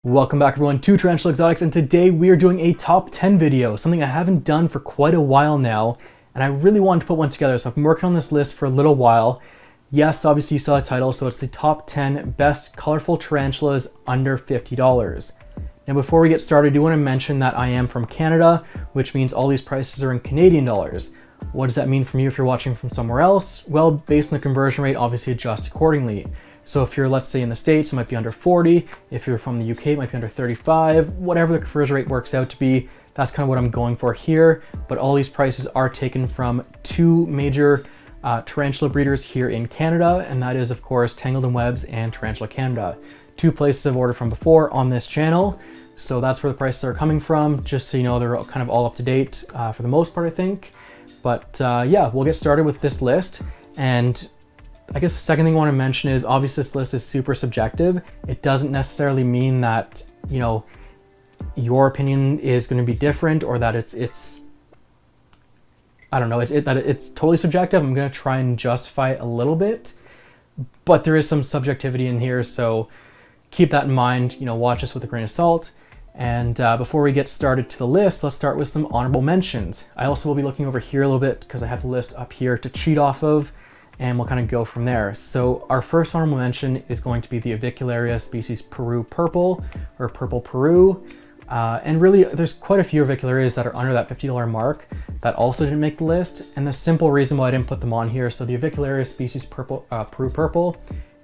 Welcome back everyone to Tarantula Exotics, and today we are doing a top 10 video, something I haven't done for quite a while now, and I really wanted to put one together, so I've been working on this list for a little while. Yes, obviously you saw the title, so it's the top 10 best colorful tarantulas under $50. Now before we get started, I do want to mention that I am from Canada, which means all these prices are in Canadian dollars. What does that mean from you if you're watching from somewhere else? Well, based on the conversion rate, obviously adjust accordingly. So if you're, let's say in the States, it might be under 40. If you're from the UK, it might be under 35. Whatever the conversion rate works out to be, that's kind of what I'm going for here. But all these prices are taken from two major tarantula breeders here in Canada, and that is of course Tangled Webs and Tarantula Canada. Two places I've ordered from before on this channel. So that's where the prices are coming from, just so you know they're kind of all up to date for the most part, I think. But yeah, we'll get started with this list. And I guess the second thing I want to mention is obviously this list is super subjective. It doesn't necessarily mean that, you know, your opinion is going to be different or that it's I don't know, that it's totally subjective. I'm going to try and justify it a little bit, but there is some subjectivity in here, so keep that in mind. You know, watch this with a grain of salt. And before we get started to the list, let's start with some honorable mentions. I also will be looking over here a little bit because I have the list up here to cheat off of, and we'll kind of go from there. So our first honorable mention is going to be the Avicularia species Peru purple, or purple Peru. And really, there's quite a few Avicularias that are under that $50 mark that also didn't make the list. And the simple reason why I didn't put them on here, so the Avicularia species Peru purple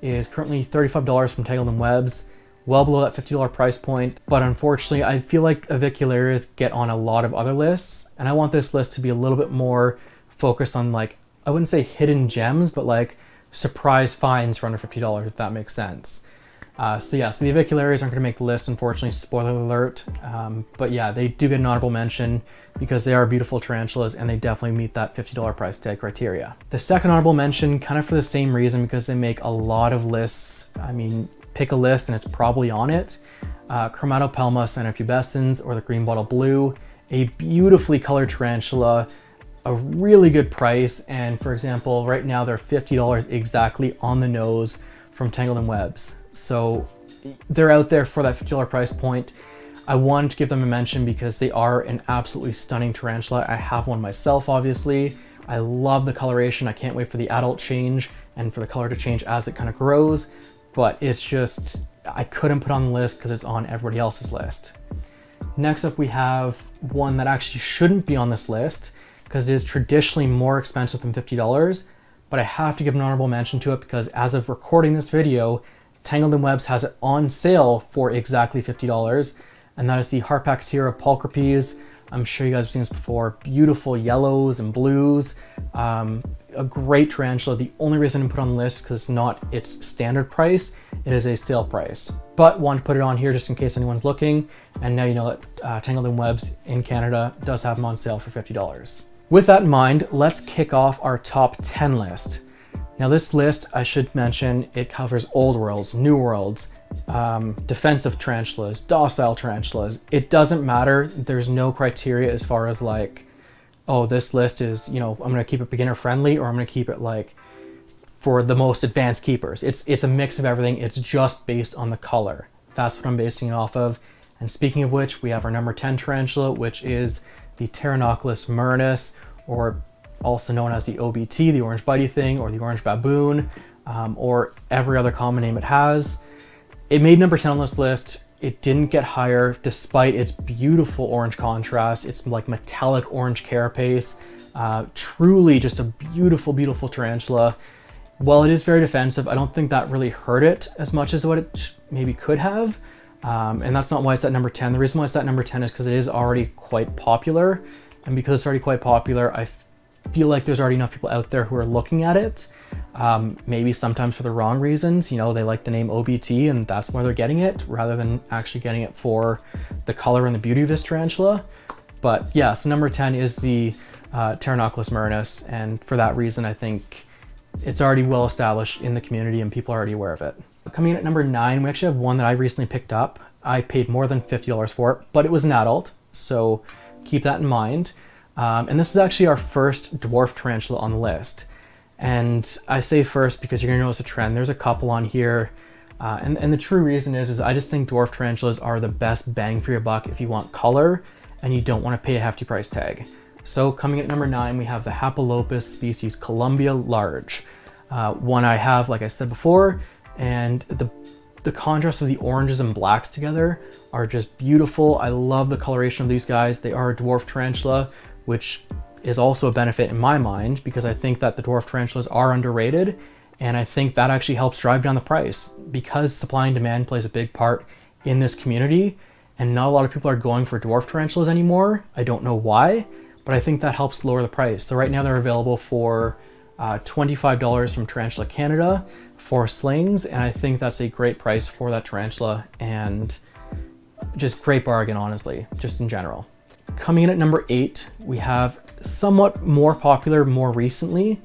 is currently $35 from Tangled Webs, well below that $50 price point. But unfortunately, I feel like Avicularias get on a lot of other lists, and I want this list to be a little bit more focused on, like, I wouldn't say hidden gems, but like surprise finds for under $50, if that makes sense. So yeah, so the Avicularias aren't going to make the list, unfortunately, spoiler alert. But yeah, they do get an honorable mention because they are beautiful tarantulas and they definitely meet that $50 price tag criteria. The second honorable mention, kind of for the same reason, because they make a lot of lists. I mean, pick a list and it's probably on it. Aphonopelma cynopubescens, or the green bottle blue, a beautifully colored tarantula, a really good price. And for example, right now they're $50 exactly on the nose from Tangled Webs. So they're out there for that $50 price point. I wanted to give them a mention because they are an absolutely stunning tarantula. I have one myself, obviously. I love the coloration. I can't wait for the adult change and for the color to change as it kind of grows. But it's just, I couldn't put on the list because it's on everybody else's list. Next up, we have one that actually shouldn't be on this list because it is traditionally more expensive than $50, but I have to give an honorable mention to it because as of recording this video, Tangled Webs has it on sale for exactly $50, and that is the Harpactira pulchripes. I'm sure you guys have seen this before. Beautiful yellows and blues. A great tarantula. The only reason I didn't put on the list because it's not its standard price. It is a sale price, but want to put it on here just in case anyone's looking. And now you know that Tangled Webs in Canada does have them on sale for $50. With that in mind, let's kick off our top 10 list. Now this list, I should mention, it covers old worlds, new worlds, defensive tarantulas, docile tarantulas. It doesn't matter. There's no criteria as far as like, oh, this list is, you know, I'm going to keep it beginner friendly, or I'm going to keep it like for the most advanced keepers. It's a mix of everything. It's just based on the color. That's what I'm basing it off of. And speaking of which, we have our number 10 tarantula, which is the Pterinochilus murinus, or also known as the OBT, the orange bitey thing, or the orange baboon, or every other common name it has. It made number 10 on this list. It didn't get higher despite its beautiful orange contrast. It's like metallic orange carapace. Truly just a beautiful, beautiful tarantula. While it is very defensive, I don't think that really hurt it as much as what it maybe could have. And that's not why it's at number 10. The reason why it's at number 10 is because it is already quite popular. And because it's already quite popular, I feel like there's already enough people out there who are looking at it. Maybe sometimes for the wrong reasons. You know, they like the name OBT and that's why they're getting it, rather than actually getting it for the color and the beauty of this tarantula. But yeah, so number 10 is the Pterinochilus murinus. And for that reason, I think it's already well established in the community and people are already aware of it. Coming in at number 9, we actually have one that I recently picked up. I paid more than $50 for it, but it was an adult, so keep that in mind. And this is actually our first dwarf tarantula on the list. And I say first because you're gonna notice a trend. There's a couple on here And the true reason is I just think dwarf tarantulas are the best bang for your buck if you want color and you don't want to pay a hefty price tag. So coming in at number 9, we have the Hapalopus species Colombia large. One I have, like I said before, and the contrast of the oranges and blacks together are just beautiful. I love the coloration of these guys. They are a dwarf tarantula, which is also a benefit in my mind because I think that the dwarf tarantulas are underrated, and I think that actually helps drive down the price because supply and demand plays a big part in this community, and not a lot of people are going for dwarf tarantulas anymore. I don't know why, but I think that helps lower the price. So right now they're available for $25 from Tarantula Canada for slings, and I think that's a great price for that tarantula and just great bargain, honestly, just in general. Coming in at number 8, we have somewhat more popular more recently.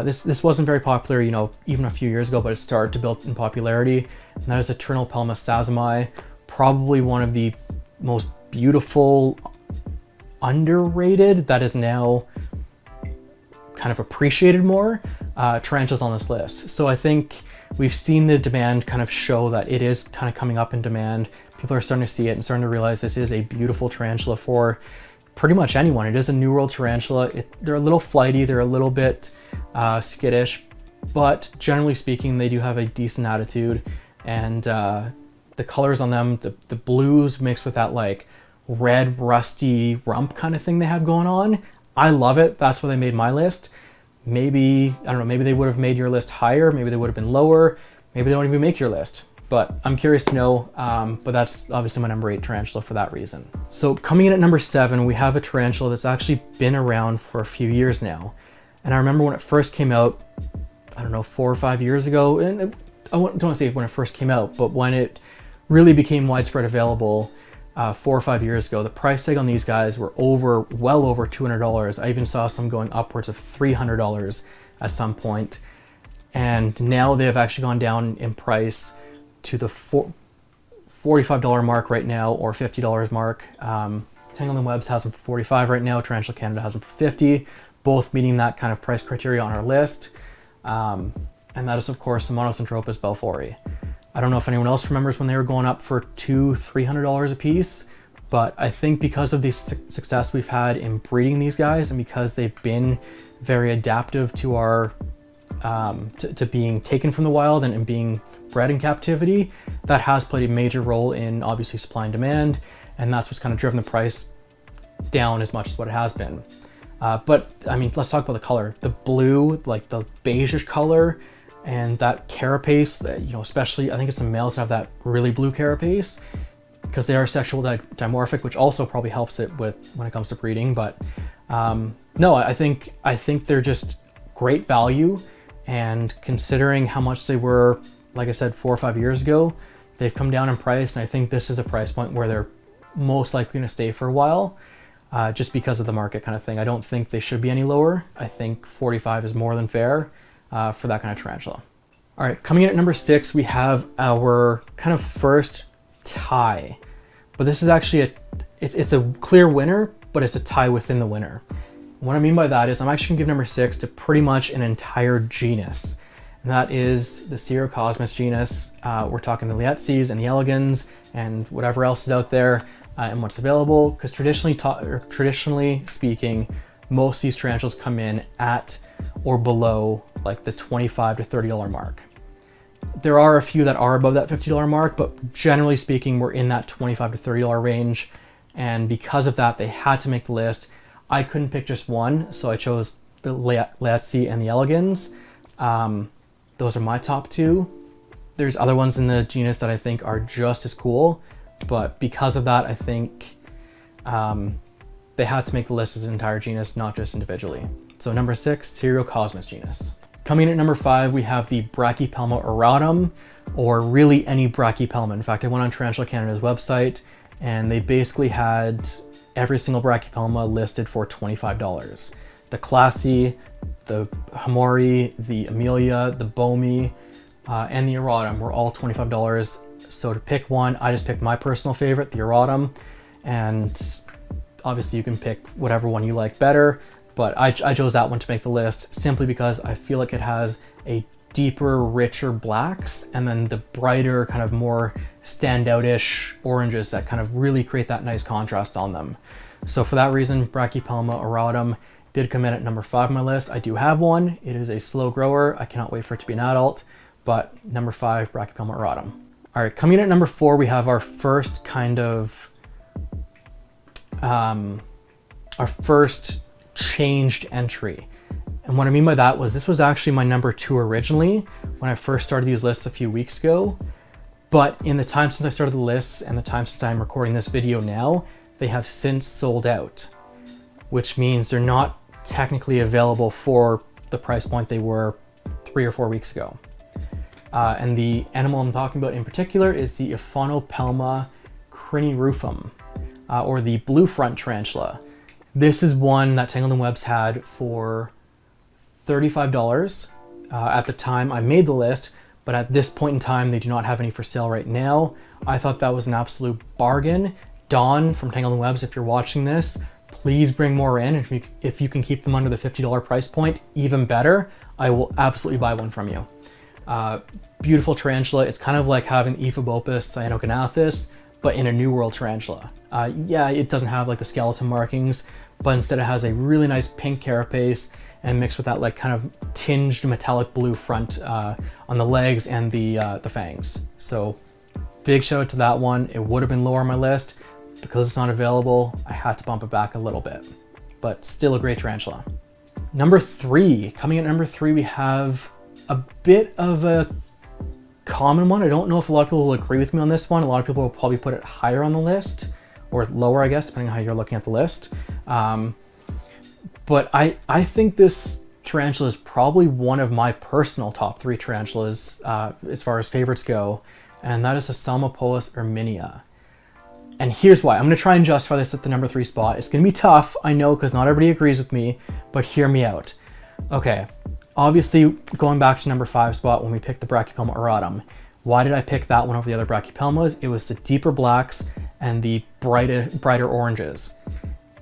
This wasn't very popular, you know, even a few years ago, but it started to build in popularity, and that is the Pterinochilus sazami, probably one of the most beautiful, underrated, that is now kind of appreciated more, tarantulas on this list. So I think we've seen the demand kind of show that it is kind of coming up in demand. People are starting to see it and starting to realize this is a beautiful tarantula for pretty much anyone. It is a New World tarantula. They're a little flighty, they're a little bit skittish, but generally speaking, they do have a decent attitude, and the colors on them, the blues mixed with that like red rusty rump kind of thing they have going on, I love it. That's why they made my list. Maybe, I don't know, maybe they would have made your list higher, maybe they would have been lower, maybe they don't even make your list, but I'm curious to know. But that's obviously my number 8 tarantula for that reason. So coming in at number 7, we have a tarantula that's actually been around for a few years now. And I remember when it first came out, I don't know, 4 or 5 years ago, and I don't want to say when it first came out, but when it really became widespread available 4 or 5 years ago, the price tag on these guys were well over $200. I even saw some going upwards of $300 at some point. And now they have actually gone down in price to the $45 mark right now, or $50 mark. Tangled Webs has them for $45 right now. Tarantula Canada has them for $50, both meeting that kind of price criteria on our list. And that is, of course, the Monocentropus balfouri. I don't know if anyone else remembers when they were going up for $200-300 a piece, but I think because of the success we've had in breeding these guys, and because they've been very adaptive to our to being taken from the wild and being bred in captivity, that has played a major role in obviously supply and demand, and that's what's kind of driven the price down as much as what it has been. But I mean, let's talk about the color. The blue, like the beigeish color, and that carapace, you know, especially I think it's the males that have that really blue carapace because they are sexual dimorphic, which also probably helps it with when it comes to breeding. But no, I think they're just great value, and considering how much they were, like I said, 4 or 5 years ago, they've come down in price, and I think this is a price point where they're most likely going to stay for a while, just because of the market kind of thing. I don't think they should be any lower. I think 45 is more than fair for that kind of tarantula. All right, coming in at number 6, we have our kind of first tie, but this is actually it's a clear winner, but it's a tie within the winner. What I mean by that is I'm actually gonna give number 6 to pretty much an entire genus, and that is the Cyriocosmus genus. We're talking the Lietzies and the elegans and whatever else is out there and what's available, because traditionally speaking, most of these tarantulas come in at or below like the $25 to $30 mark. There are a few that are above that $50 mark, but generally speaking, we're in that $25 to $30 range. And because of that, they had to make the list. I couldn't pick just one, so I chose the Lietzi and the elegans. Those are my top 2. There's other ones in the genus that I think are just as cool, but because of that, I think they had to make the list as an entire genus, not just individually. So number 6, Cyriocosmus genus. Coming in at number 5, we have the Brachypelma auratum, or really any Brachypelma. In fact, I went on Tarantula Canada's website, and they basically had every single Brachypelma listed for $25. The Classy, the Hamori, the Amelia, the Bomi, and the auratum were all $25. So to pick one, I just picked my personal favorite, the auratum, and obviously you can pick whatever one you like better. but I chose that one to make the list simply because I feel like it has a deeper, richer blacks, and then the brighter, kind of more standout-ish oranges that kind of really create that nice contrast on them. So for that reason, Brachypelma auratum did come in at number 5 on my list. I do have one. It is a slow grower. I cannot wait for it to be an adult, but number 5, Brachypelma auratum. All right, coming in at number 4, we have our first kind of, our first changed entry. And what I mean by that was this was actually my number 2 originally when I first started these lists a few weeks ago. But in the time since I started the lists and the time since I'm recording this video now, they have since sold out, which means they're not technically available for the price point they were 3 or 4 weeks ago. And the animal I'm talking about in particular is the Aphonopelma crinirufum, or the blue front tarantula. This is one that Tangled Webs had for $35 at the time I made the list, but at this point in time, they do not have any for sale right now. I thought that was an absolute bargain. Dawn from Tangled Webs, if you're watching this, please bring more in. If you can keep them under the $50 price point, even better. I will absolutely buy one from you. Beautiful tarantula. It's kind of like having Hapalopus cyanogenathus, but in a New World tarantula. Yeah, it doesn't have like the skeleton markings, but instead it has a really nice pink carapace and mixed with that like kind of tinged metallic blue front on the legs and the fangs. So big shout out to that one. It would have been lower on my list. Because it's not available, I had to bump it back a little bit, but still a great tarantula. Number 3, coming in at number 3, we have a bit of a common one. I don't know if a lot of people will agree with me on this one. A lot of people will probably put it higher on the list, or lower, I guess, depending on how you're looking at the list. But I think this tarantula is probably one of my personal top 3 tarantulas as far as favorites go, and that is a Psalmopoeus irminia. And here's why. I'm going to try and justify this at the number 3 spot. It's going to be tough, I know, because not everybody agrees with me, but hear me out. Okay, obviously going back to number 5 spot when we picked the Brachypelma auratum. Why did I pick that one over the other Brachypelmas? It was the deeper blacks and the brighter oranges.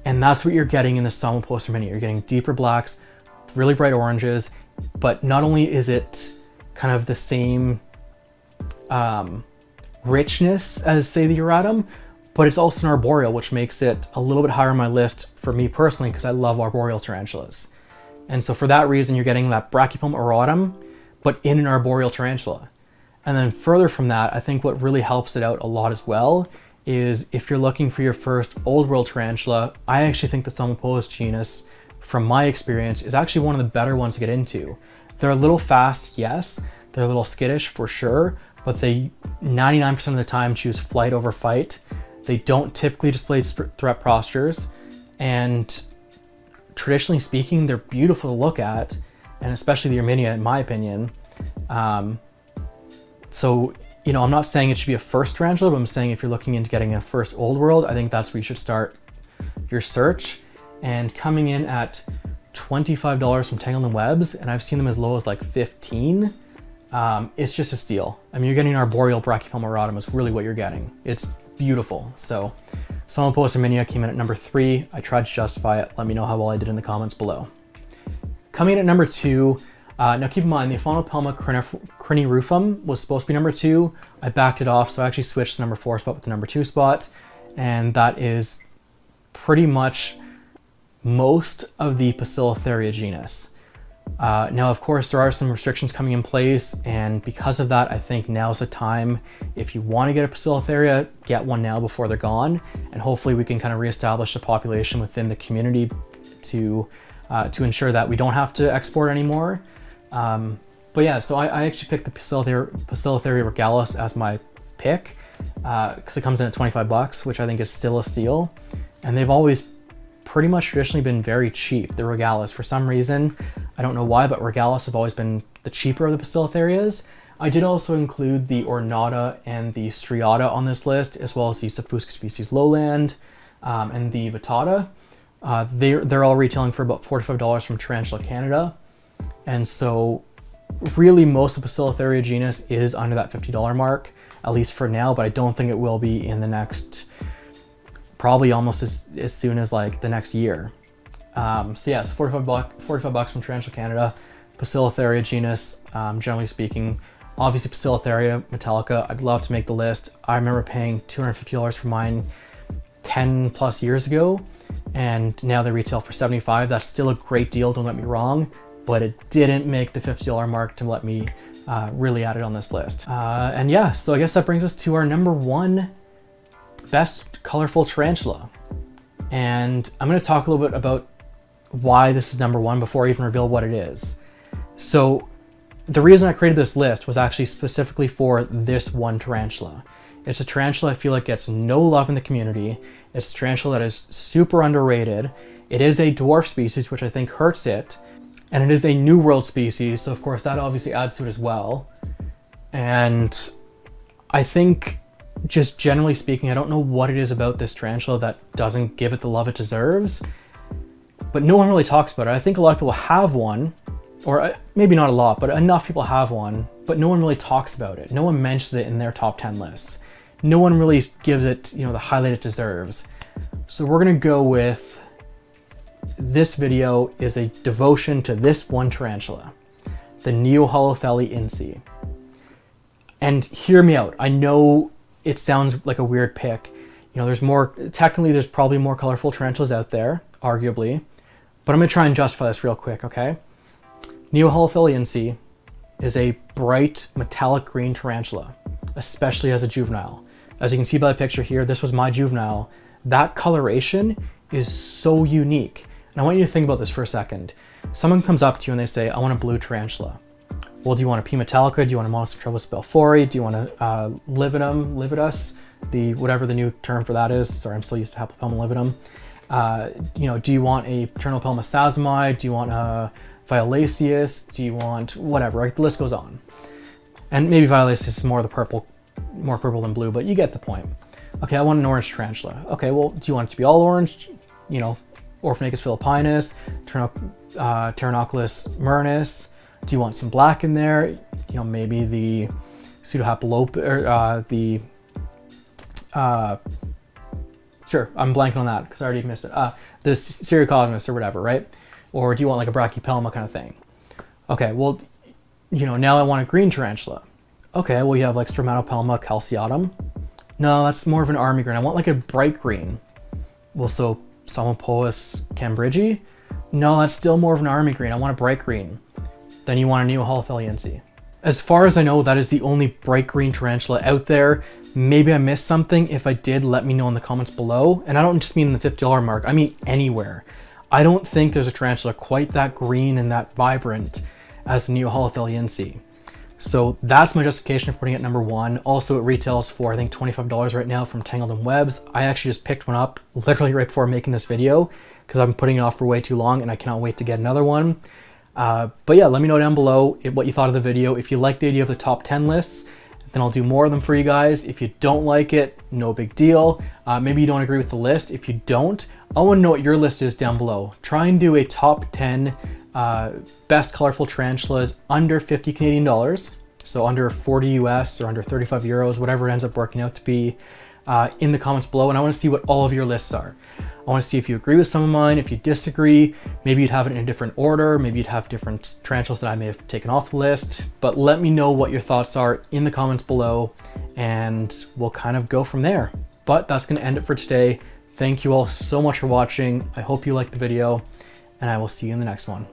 And that's what you're getting in the Psalmopoeus irminia. You're getting deeper blacks, really bright oranges, but not only is it kind of the same richness as, say, the auratum, but it's also an arboreal, which makes it a little bit higher on my list for me personally, because I love arboreal tarantulas. And so for that reason, you're getting that Brachypelma auratum, but in an arboreal tarantula. And then further from that, I think what really helps it out a lot as well is if you're looking for your first old world tarantula, I actually think the Psalmopoeus genus, from my experience, is actually one of the better ones to get into. They're a little fast, yes. They're a little skittish for sure, but they 99% of the time choose flight over fight. They don't typically display threat postures, and traditionally speaking, they're beautiful to look at, and especially the irminia, in my opinion. So, you know, I'm not saying it should be a first tarantula, but I'm saying if you're looking into getting a first old world, I think that's where you should start your search. And coming in at $25 from Tangled Webs, and I've seen them as low as like 15. It's just a steal. I mean, you're getting an arboreal Brachypelma auratum is really what you're getting. It's beautiful. So Psalmopoeus irminia came in at number 3. I tried to justify it. Let me know how well I did in the comments below. Coming in at number 2, now keep in mind the Aphonopelma crinirufum was supposed to be number 2. I backed it off, so I actually switched the number 4 spot with the number 2 spot, and that is pretty much most of the Poecilotheria genus. Now, of course, there are some restrictions coming in place, and because of that, I think now's the time. If you want to get a Poecilotheria, get one now before they're gone, and hopefully we can kind of reestablish a population within the community to ensure that we don't have to export anymore. But yeah, so I actually picked the Poecilotheria Pregalis as my pick because it comes in at 25 bucks, which I think is still a steal, and they've always pretty much traditionally been very cheap, the Regalis. For some reason, I don't know why, but Regalis have always been the cheaper of the Poecilotherias. I did also include the Ornata and the Striata on this list, as well as the Subfusca species Lowland and the Vittata. They're all retailing for about $45 from Tarantula Canada. And so really most of the Poecilotheria genus is under that $50 mark, at least for now, but I don't think it will be in the next, probably almost as soon as like the next year. So yeah, it's 45 bucks from Tarantula Canada. Poecilotheria genus, generally speaking. Obviously Poecilotheria metallica, I'd love to make the list. I remember paying $250 for mine 10 plus years ago, and now they retail for $75. That's still a great deal, don't get me wrong, but it didn't make the $50 mark to let me really add it on this list. And yeah, so I guess that brings us to our number 1 best colorful tarantula. And I'm going to talk a little bit about why this is number 1 before I even reveal what it is. So the reason I created this list was actually specifically for this one tarantula. It's a tarantula I feel like gets no love in the community. It's a tarantula that is super underrated. It is a dwarf species, which I think hurts it. And it is a New World species, so of course that obviously adds to it as well. And I think, just generally speaking, I don't know what it is about this tarantula that doesn't give it the love it deserves, but no one really talks about it. I think a lot of people have one, or maybe not a lot, but enough people have one, but no one really talks about it. No one mentions it in their top 10 lists. No one really gives it, you know, the highlight it deserves. So we're gonna go with, this video is a devotion to this one tarantula, the Neoholothele inci. And hear me out. I know it sounds like a weird pick. You know, there's probably more colorful tarantulas out there, arguably, but I'm gonna try and justify this real quick, okay? Neoholothele inci is a bright metallic green tarantula, especially as a juvenile. As you can see by the picture here, this was my juvenile. That coloration is so unique. And I want you to think about this for a second. Someone comes up to you and they say, I want a blue tarantula. Well, do you want a P. metallica? Do you want a Monocentropus balfouri? Do you want a lividus? Whatever the new term for that is. Sorry, I'm still used to Hapalopus lividum. You know, do you want a Pterinochilus sazamide? Do you want a violaceus? Do you want whatever? Like, the list goes on. And maybe violaceus is more purple than blue, but you get the point. Okay, I want an orange tarantula. Okay, well, do you want it to be all orange? You know, Orphanacus philippinus, Pterinochilus murinus. Do you want some black in there? You know, maybe the Hapalopus, or sure, I'm blanking on that because I already missed it. The Cyriocosmus or whatever, right? Or do you want like a Brachypelma kind of thing? Okay, well, you know, now I want a green tarantula. Okay, well, you have like Stromatopelma calceatum. No, that's more of an army green. I want like a bright green. Well, so Psalmopoeus cambridgei? No, that's still more of an army green. I want a bright green. Then you want a Neoholothele inci. As far as I know, that is the only bright green tarantula out there. Maybe I missed something. If I did, let me know in the comments below. And I don't just mean the $50 mark, I mean anywhere. I don't think there's a tarantula quite that green and that vibrant as the Neoholothele inci. So that's my justification for putting it number 1. Also, it retails for, I think, $25 right now from Tangled and Webs. I actually just picked one up literally right before making this video because I've been putting it off for way too long and I cannot wait to get another one. But yeah, let me know down below what you thought of the video. If you like the idea of the top 10 lists, then I'll do more of them for you guys. If you don't like it, no big deal. Maybe you don't agree with the list. If you don't, I want to know what your list is down below. Try and do a top 10 best colorful tarantulas under 50 Canadian dollars. So under 40 US or under 35 euros, whatever it ends up working out to be, in the comments below. And I want to see what all of your lists are. I want to see if you agree with some of mine, if you disagree, maybe you'd have it in a different order, maybe you'd have different tarantulas that I may have taken off the list, but let me know what your thoughts are in the comments below and we'll kind of go from there. But that's going to end it for today. Thank you all so much for watching. I hope you liked the video and I will see you in the next one.